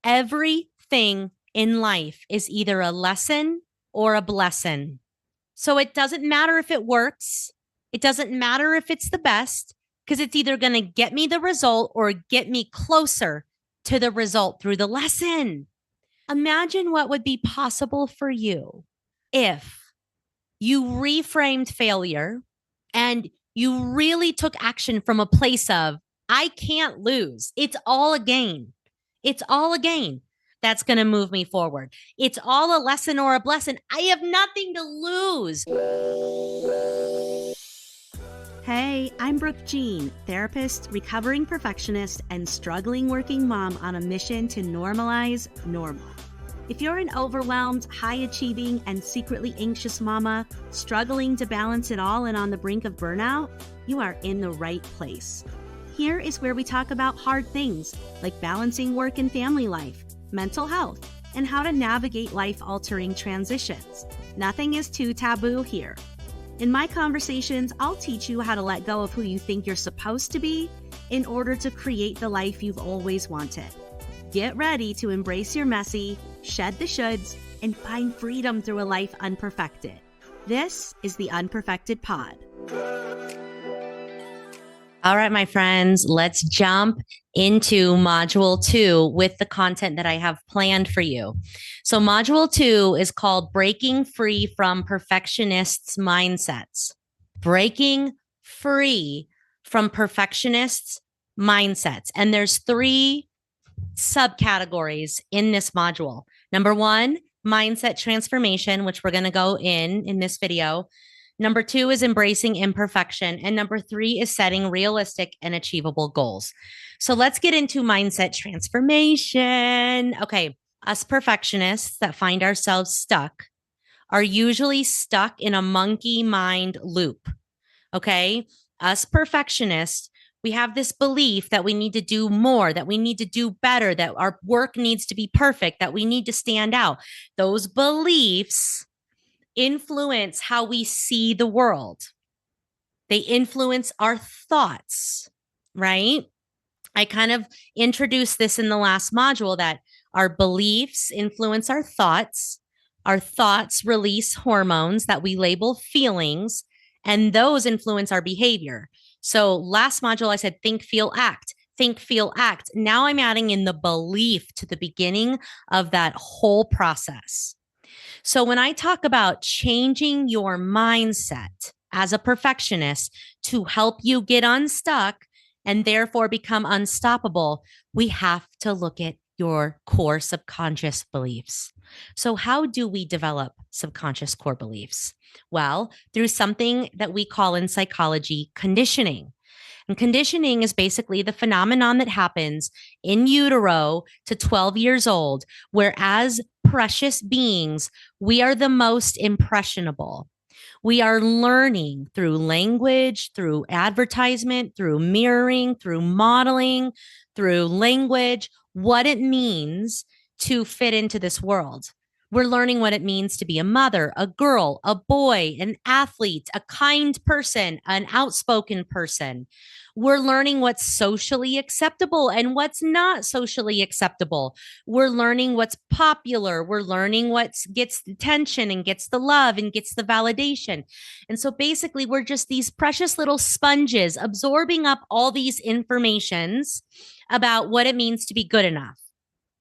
Everything in life is either a lesson or a blessing. So it doesn't matter if it works. It doesn't matter if it's the best, because it's either going to get me the result or get me closer to the result through the lesson. Imagine what would be possible for you if you reframed failure and you really took action from a place of, I can't lose. It's all a gain. It's all a gain. That's going to move me forward. It's all a lesson or a blessing. I have nothing to lose. Hey, I'm Brooke Jean, therapist, recovering perfectionist, and struggling working mom on a mission to normalize normal. If you're an overwhelmed, high-achieving, and secretly anxious mama, struggling to balance it all and on the brink of burnout, you are in the right place. Here is where we talk about hard things like balancing work and family life, mental health, and how to navigate life-altering transitions. Nothing is too taboo here. In my conversations, I'll teach you how to let go of who you think you're supposed to be in order to create the life you've always wanted. Get ready to embrace your messy, shed the shoulds, and find freedom through a life unperfected. This is the Unperfected Pod. All right, my friends, let's jump into Module 2 with the content that I have planned for you. So Module 2 is called Breaking Free from Perfectionists' Mindsets. Breaking free from perfectionists' mindsets. And there's 3 subcategories in this module. Number 1, mindset transformation, which we're going to go in this video. Number 2 is embracing imperfection. And number 3 is setting realistic and achievable goals. So let's get into mindset transformation. Okay, us perfectionists that find ourselves stuck are usually stuck in a monkey mind loop. Okay, us perfectionists, we have this belief that we need to do more, that we need to do better, that our work needs to be perfect, that we need to stand out. Those beliefs influence how we see the world. They influence our thoughts, right? I kind of introduced this in the last module that our beliefs influence our thoughts. Our thoughts release hormones that we label feelings, and those influence our behavior. So last module, I said, think, feel, act. Think, feel, act. Now I'm adding in the belief to the beginning of that whole process. So when I talk about changing your mindset as a perfectionist to help you get unstuck and therefore become unstoppable, we have to look at your core subconscious beliefs. So how do we develop subconscious core beliefs? Well, through something that we call in psychology conditioning. And conditioning is basically the phenomenon that happens in utero to 12 years old, where as precious beings, we are the most impressionable. We are learning through language, through advertisement, through mirroring, through modeling, through language, what it means to fit into this world. We're learning what it means to be a mother, a girl, a boy, an athlete, a kind person, an outspoken person. We're learning what's socially acceptable and what's not socially acceptable. We're learning what's popular. We're learning what gets the attention and gets the love and gets the validation. And so basically, we're just these precious little sponges absorbing up all these informations about what it means to be good enough.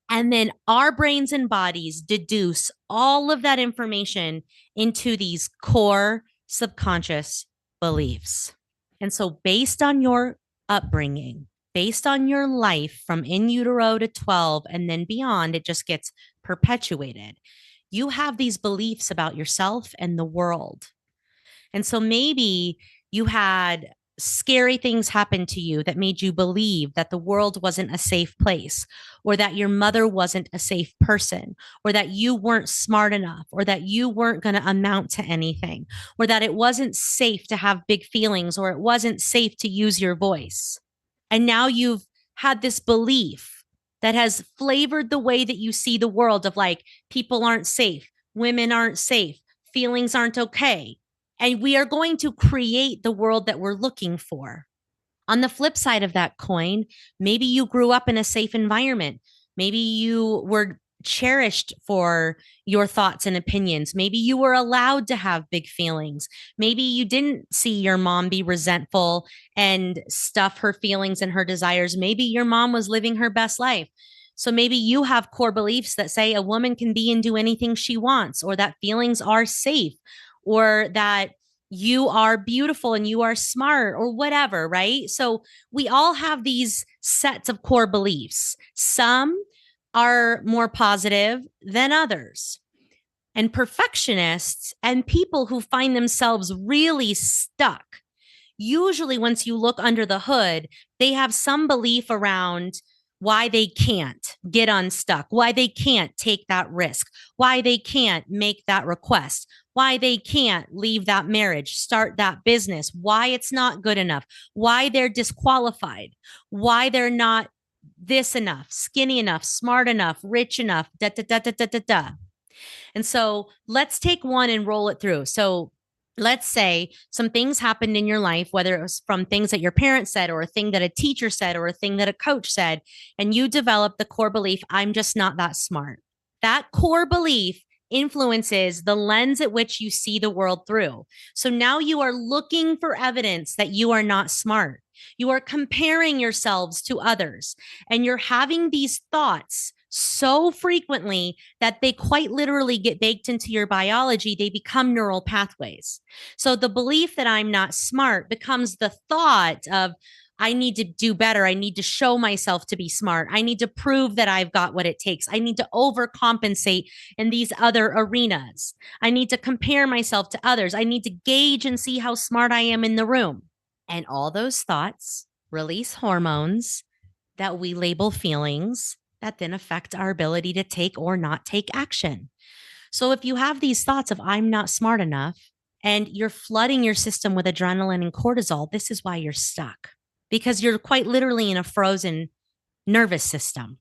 And then our brains and bodies deduce all of that information into these core subconscious beliefs. And so based on your upbringing, based on your life from in utero to 12 and then beyond, it just gets perpetuated. You have these beliefs about yourself and the world. And so maybe you had scary things happen to you that made you believe that the world wasn't a safe place, or that your mother wasn't a safe person, or that you weren't smart enough, or that you weren't going to amount to anything, or that it wasn't safe to have big feelings, or it wasn't safe to use your voice. And now you've had this belief that has flavored the way that you see the world of like, people aren't safe, women aren't safe, feelings aren't okay. And we are going to create the world that we're looking for. On the flip side of that coin, maybe you grew up in a safe environment. Maybe you were cherished for your thoughts and opinions. Maybe you were allowed to have big feelings. Maybe you didn't see your mom be resentful and stuff her feelings and her desires. Maybe your mom was living her best life. So maybe you have core beliefs that say a woman can be and do anything she wants, or that feelings are safe, or that you are beautiful and you are smart, or whatever, right? So we all have these sets of core beliefs. Some are more positive than others. And perfectionists and people who find themselves really stuck, usually once you look under the hood, they have some belief around why they can't get unstuck, why they can't take that risk, why they can't make that request, why they can't leave that marriage, start that business, why it's not good enough, why they're disqualified, why they're not this enough, skinny enough, smart enough, rich enough, da da da da da da da. And so let's take one and roll it through. So let's say some things happened in your life, whether it was from things that your parents said, or a thing that a teacher said, or a thing that a coach said, and you developed the core belief, I'm just not that smart. That core belief influences the lens at which you see the world through. So now you are looking for evidence that you are not smart. You are comparing yourselves to others, and you're having these thoughts so frequently that they quite literally get baked into your biology. They become neural pathways. So the belief that I'm not smart becomes the thought of, I need to do better. I need to show myself to be smart. I need to prove that I've got what it takes. I need to overcompensate in these other arenas. I need to compare myself to others. I need to gauge and see how smart I am in the room. And all those thoughts release hormones that we label feelings that then affect our ability to take or not take action. So if you have these thoughts of, I'm not smart enough, and you're flooding your system with adrenaline and cortisol, this is why you're stuck, because you're quite literally in a frozen nervous system,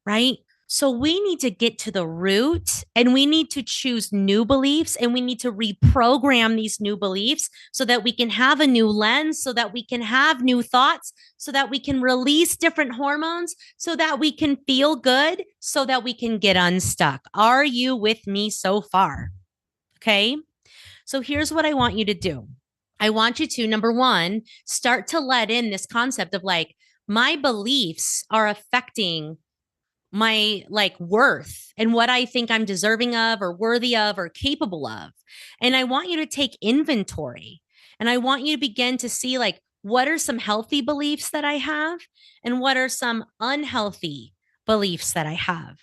right? So we need to get to the root, and we need to choose new beliefs, and we need to reprogram these new beliefs so that we can have a new lens, so that we can have new thoughts, so that we can release different hormones, so that we can feel good, so that we can get unstuck. Are you with me so far? Okay. So here's what I want you to do. I want you to, number one, start to let in this concept of like, my beliefs are affecting my like worth and what I think I'm deserving of or worthy of or capable of. And I want you to take inventory, and I want you to begin to see like, what are some healthy beliefs that I have and what are some unhealthy beliefs that I have.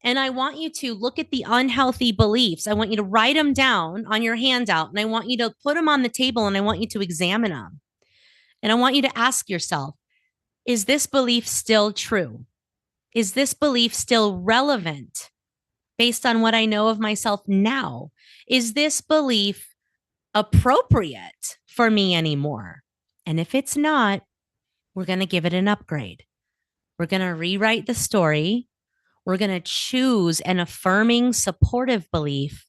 And I want you to look at the unhealthy beliefs. I want you to write them down on your handout, and I want you to put them on the table, and I want you to examine them. And I want you to ask yourself, is this belief still true? Is this belief still relevant based on what I know of myself now? Is this belief appropriate for me anymore? And if it's not, we're going to give it an upgrade. We're going to rewrite the story. We're going to choose an affirming, supportive belief,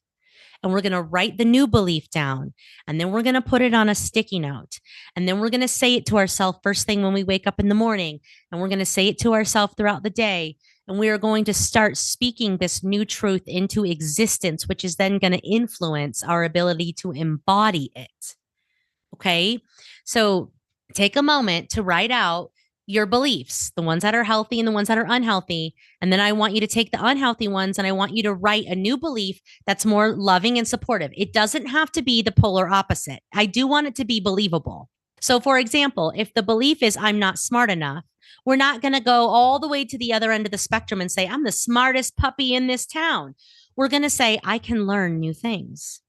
and we're going to write the new belief down. And then we're going to put it on a sticky note. And then we're going to say it to ourselves first thing when we wake up in the morning. And we're going to say it to ourselves throughout the day. And we are going to start speaking this new truth into existence, which is then going to influence our ability to embody it. Okay. So take a moment to write out your beliefs, the ones that are healthy and the ones that are unhealthy. And then I want you to take the unhealthy ones and I want you to write a new belief that's more loving and supportive. It doesn't have to be the polar opposite. I do want it to be believable. So, for example, if the belief is I'm not smart enough, we're not going to go all the way to the other end of the spectrum and say, I'm the smartest puppy in this town. We're going to say, I can learn new things.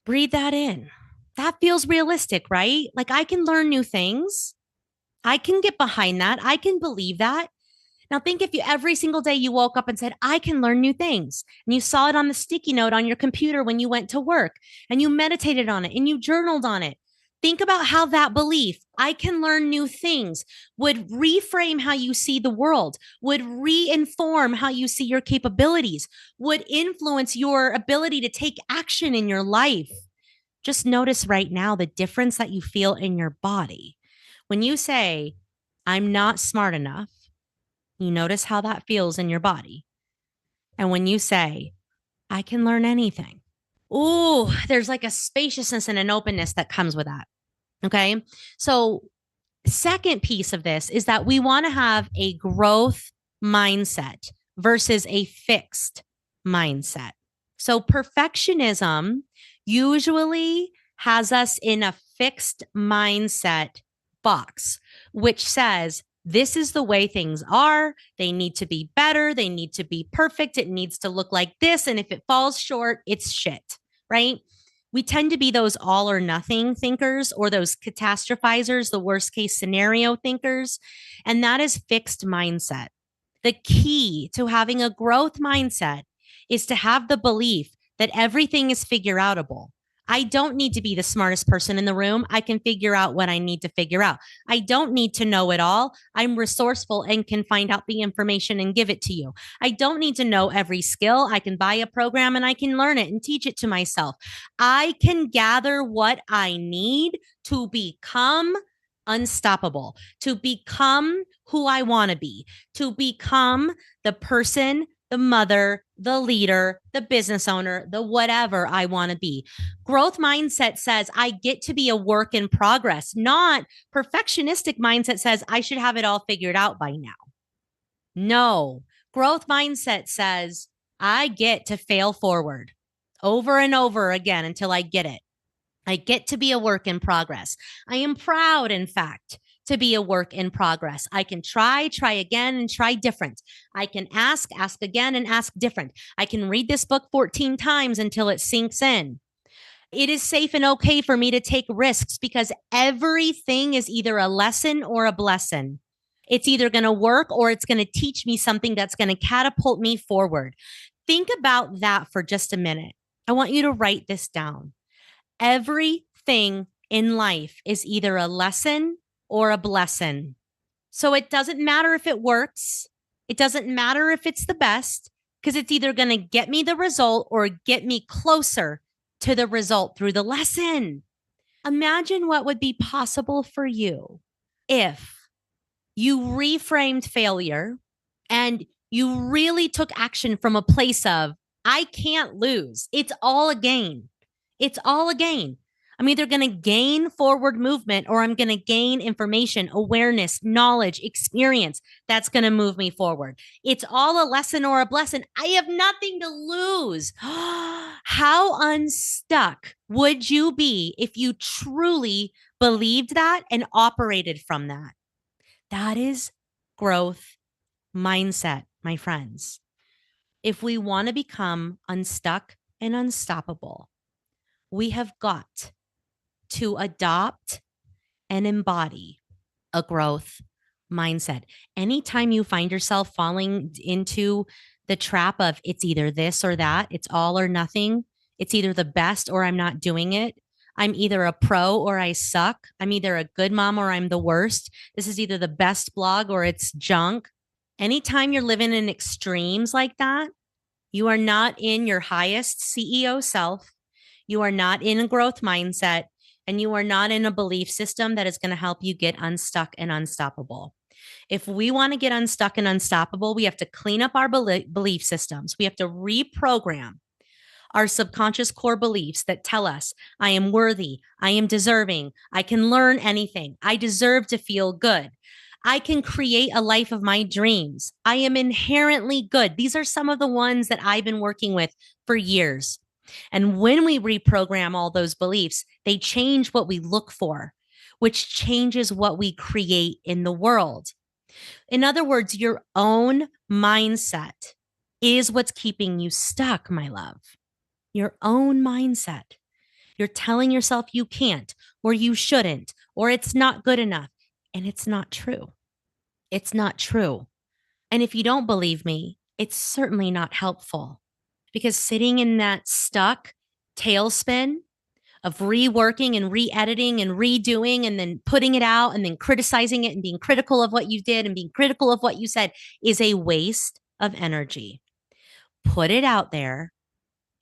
Breathe that in. That feels realistic, right? Like I can learn new things. I can get behind that. I can believe that. Now think if you every single day you woke up and said, I can learn new things. And you saw it on the sticky note on your computer when you went to work and you meditated on it and you journaled on it. Think about how that belief, I can learn new things, would reframe how you see the world, would reinform how you see your capabilities, would influence your ability to take action in your life. Just notice right now the difference that you feel in your body. When you say, I'm not smart enough, You notice how that feels in your body. And when you say, I can learn anything, ooh, there's like a spaciousness and an openness that comes with that. Okay. So, second piece of this is that we want to have a growth mindset versus a fixed mindset. So, perfectionism usually has us in a fixed mindset box, which says, this is the way things are. They need to be better. They need to be perfect. It needs to look like this. And if it falls short, it's shit, right? We tend to be those all or nothing thinkers or those catastrophizers, the worst case scenario thinkers. And that is fixed mindset. The key to having a growth mindset is to have the belief that everything is figure outable. I don't need to be the smartest person in the room. I can figure out what I need to figure out. I don't need to know it all. I'm resourceful and can find out the information and give it to you. I don't need to know every skill. I can buy a program and I can learn it and teach it to myself. I can gather what I need to become unstoppable, to become who I want to be, to become the person, the mother, the leader, the business owner, the whatever I want to be. Growth mindset says I get to be a work in progress, not perfectionistic mindset says I should have it all figured out by now. No, growth mindset says I get to fail forward over and over again until I get it. I get to be a work in progress. I am proud, in fact, to be a work in progress. I can try again, and try different. I can ask again, and ask different. I can read this book 14 times until it sinks in. It is safe and okay for me to take risks because everything is either a lesson or a blessing. It's either going to work or it's going to teach me something that's going to catapult me forward. Think about that for just a minute. I want you to write this down. Everything in life is either a lesson or a blessing. So it doesn't matter if it works. It doesn't matter if it's the best because it's either going to get me the result or get me closer to the result through the lesson. Imagine what would be possible for you if you reframed failure and you really took action from a place of, I can't lose. It's all a gain. It's all a gain. I'm either going to gain forward movement or I'm going to gain information, awareness, knowledge, experience that's going to move me forward. It's all a lesson or a blessing. I have nothing to lose. How unstuck would you be if you truly believed that and operated from that? That is growth mindset, my friends. If we want to become unstuck and unstoppable, we have got to adopt and embody a growth mindset. Anytime you find yourself falling into the trap of it's either this or that, it's all or nothing, it's either the best or I'm not doing it. I'm either a pro or I suck. I'm either a good mom or I'm the worst. This is either the best blog or it's junk. Anytime you're living in extremes like that, you are not in your highest CEO self. You are not in a growth mindset and you are not in a belief system that is going to help you get unstuck and unstoppable. If we want to get unstuck and unstoppable, we have to clean up our belief systems. We have to reprogram our subconscious core beliefs that tell us I am worthy, I am deserving, I can learn anything, I deserve to feel good. I can create a life of my dreams. I am inherently good. These are some of the ones that I've been working with for years. And when we reprogram all those beliefs, they change what we look for, which changes what we create in the world. In other words, your own mindset is what's keeping you stuck, my love. Your own mindset. You're telling yourself you can't, or you shouldn't, or it's not good enough. And it's not true. It's not true. And if you don't believe me, it's certainly not helpful because sitting in that stuck tailspin of reworking and re-editing and redoing and then putting it out and then criticizing it and being critical of what you did and being critical of what you said is a waste of energy. Put it out there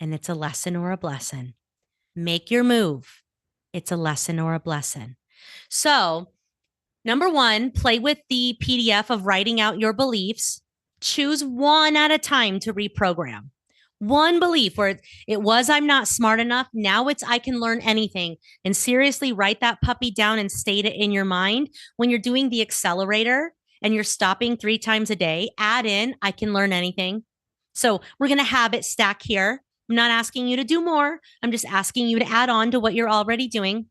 and it's a lesson or a blessing. Make your move. It's a lesson or a blessing. So Number one, play with the PDF of writing out your beliefs. Choose one at a time to reprogram. One belief where it was, I'm not smart enough. Now it's, I can learn anything. And seriously, write that puppy down and state it in your mind. When you're doing the accelerator and you're stopping 3 times a day, add in, I can learn anything. So we're going to habit stack here. I'm not asking you to do more. I'm just asking you to add on to what you're already doing.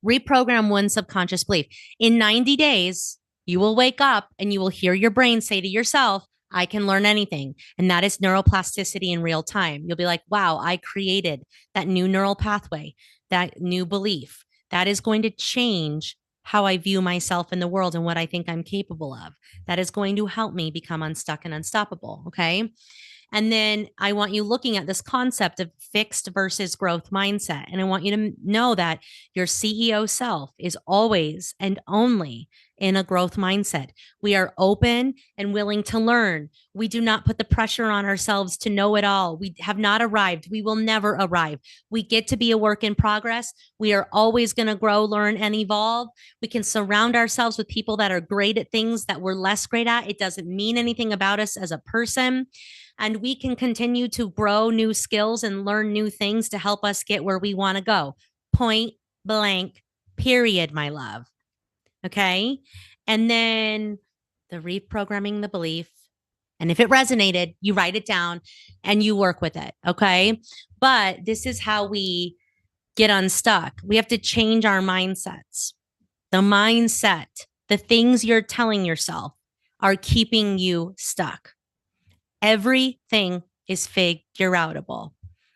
Reprogram one subconscious belief. In 90 days, you will wake up and you will hear your brain say to yourself, I can learn anything. And that is neuroplasticity in real time. You'll be like, wow, I created that new neural pathway, that new belief. That is going to change how I view myself in the world and what I think I'm capable of. That is going to help me become unstuck and unstoppable. Okay. And then I want you looking at this concept of fixed versus growth mindset. And I want you to know that your CEO self is always and only in a growth mindset. We are open and willing to learn. We do not put the pressure on ourselves to know it all. We have not arrived. We will never arrive. We get to be a work in progress. We are always going to grow, learn, and evolve. We can surround ourselves with people that are great at things that we're less great at. It doesn't mean anything about us as a person. And we can continue to grow new skills and learn new things to help us get where we want to go. Point blank, period, my love. Okay. And then the reprogramming the belief. And if it resonated, you write it down and you work with it. Okay. But this is how we get unstuck. We have to change our mindsets. The mindset, the things you're telling yourself are keeping you stuck. Everything is figure outable.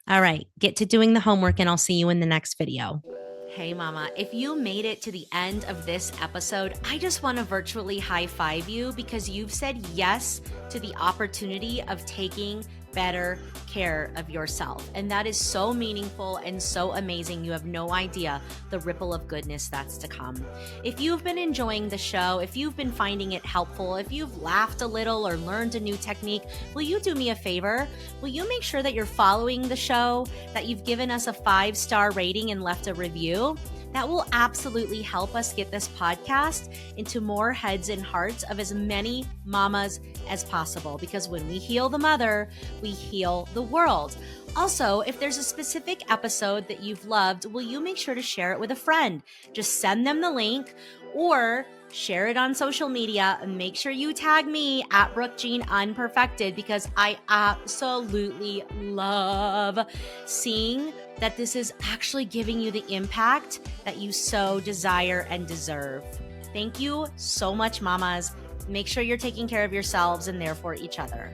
All right, get to doing the homework and I'll see you in the next video. Hey, mama, if you made it to the end of this episode, I just want to virtually high five you because you've said yes to the opportunity of taking better care of yourself. And that is so meaningful and so amazing. You have no idea the ripple of goodness that's to come. If you've been enjoying the show, if you've been finding it helpful, if you've laughed a little or learned a new technique, will you do me a favor? Will you make sure that you're following the show, that you've given us a 5-star rating and left a review? That will absolutely help us get this podcast into more heads and hearts of as many mamas as possible. Because when we heal the mother, we heal the world. Also, if there's a specific episode that you've loved, will you make sure to share it with a friend? Just send them the link or share it on social media and make sure you tag me at Brooke Jean unPerfected because I absolutely love seeing that this is actually giving you the impact that you so desire and deserve. Thank you so much, mamas. Make sure you're taking care of yourselves and therefore each other.